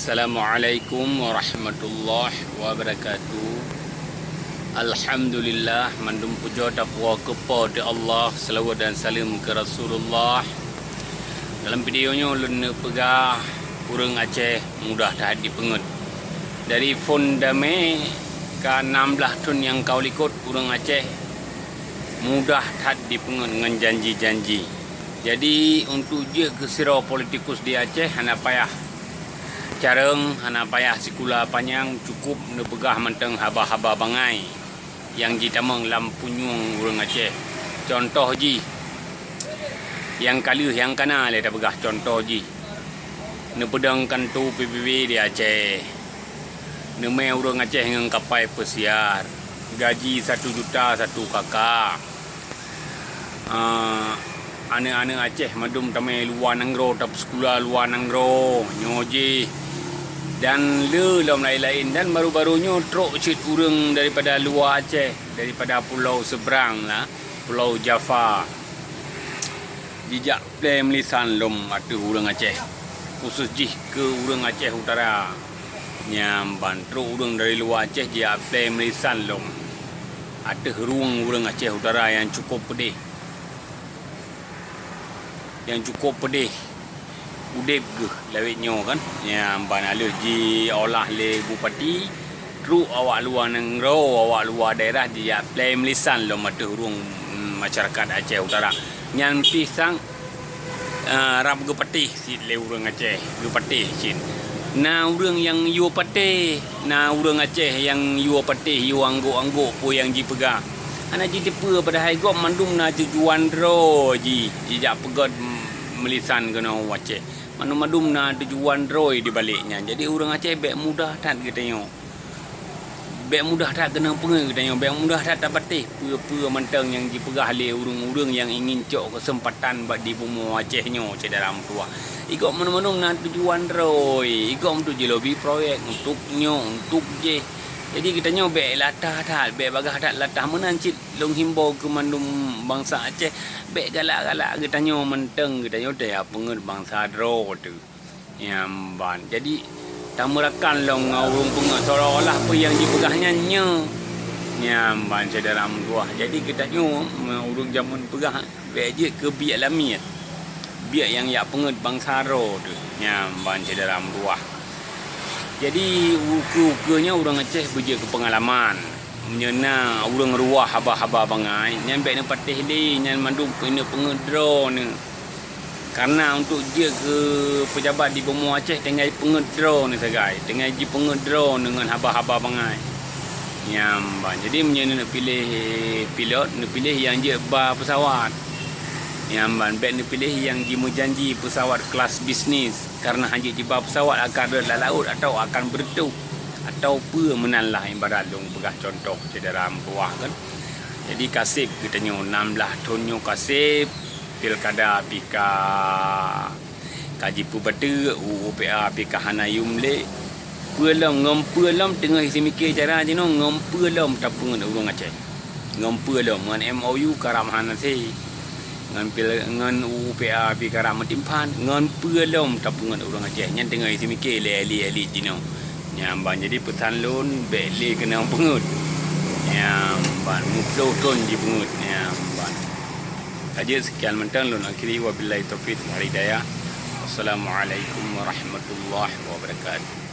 Assalamualaikum warahmatullahi wabarakatuh. Alhamdulillah, mandum puja takwa kepada Allah, selawat dan salam ke Rasulullah. Dalam videonya ulun pegah urang Aceh mudah dah dipengut. Dari fondame ke 16 tahun yang kau likut urang Aceh mudah dah dipengut dengan janji-janji. Jadi untuk je ke sirau politikus di Aceh hana payah careng, hana payah sikula panjang, cukup nepegah menteng haba-haba bangai yang jitamang lampunyung urang Aceh. Contoh ji yang kali yang kana le dah pegah contoh ji nepedang kantu PBB di Aceh. Nemai urang Aceh dengan kapai pesiar, gaji 1 juta 1 kakak. Anak-anak Aceh madum tamai luar nanggro, tap sekolah luar nanggro nyoji dan lelom lain-lain. Dan baru-barunya truk cit urang daripada luar Aceh, daripada pulau seberang lah, Pulau Jaffa, jejak play melisan lom ada urang Aceh, khusus jih ke urang Aceh Utara nyamban truk urang dari luar Aceh jejak play melisan lom ada ruang urang Aceh Utara yang cukup pedih, yang cukup pedih udip ke lawitnya kan nyamban alus ji olah le bupati truk awak luar nenggro, awak luar daerah dia play melisan lo mata ruang masyarakat Aceh Utara nyan pisang rap gepatih si le urang Aceh gepatih cin na urang yang yu patih, na urang Aceh yang yu patih yu angguk-angguk po yang ji pegah ana ji tipe pada hai gop mandum na tujuan ro ji ijak pegot melisan kena Aceh madum na tujuan roy di baliknya. Jadi urang Aceh bek mudah tak katanya, bek mudah tak kena pengen katanya, bek mudah tak dapat pura-pura mentang yang dipegah le urang-urang yang ingin cok kesempatan bak di bumi Acehnya dalam tua ikut madum na tujuan roy ikut untuk je lobby proyek untuknya untuk je. Jadi kitanya bek latah tak, bek bagah tak latah menancit long himbau ke mandum bangsa Aceh bek galak-galak kitanya menteng kitanya dah pengen bangsa dro tu nyamban. Jadi tamurakan long urung pengen seolah-olah apa yang dipegahnya nyamban dalam gua. Jadi kitanya urung zaman pegah bek je ke biak lami biak yang ya pengen bangsa dro tu nyamban dalam gua. Jadi uka-ukanya urang Aceh berje ke pengalaman menyena urang ruah haba-haba bangai nyan baik ni patih li nyan mandum pena pengedro ni karena untuk je ke pejabat di bumi Aceh tengah pengedro ni segai tengah ji pengedro dengan haba-haba bangai nyamban. Jadi menyena nak pilih pilot, nak pilih yang je ba pesawat nyamban, baik nak pilih yang ji menjanji pesawat kelas bisnis karena hanya di bawah pesawat akan berlaut laut atau akan bertu atau pemenanlah ibarat long pegah contoh dalam buah kan. Jadi kasib kitanya 16 tahunnya kasib pilkada pika kaji pubata UPA pika hanayum le pelam ngempelom tengah isi mikir cara jino ngempelom tapung urang Aceh ngempelom dengan MOU karamhan nasi ngan UPA pi karam timpan ngan pelom tapungan urang Aceh nyan tengah isi mikir le ali dino nyamban. Jadi petan lun bele kena pengut nyamban muplo ton di pengut nyamban. Kaji sekian mentang lun akhiri wabillahi taufik wal hidayah. Wassalamualaikum warahmatullahi wabarakatuh.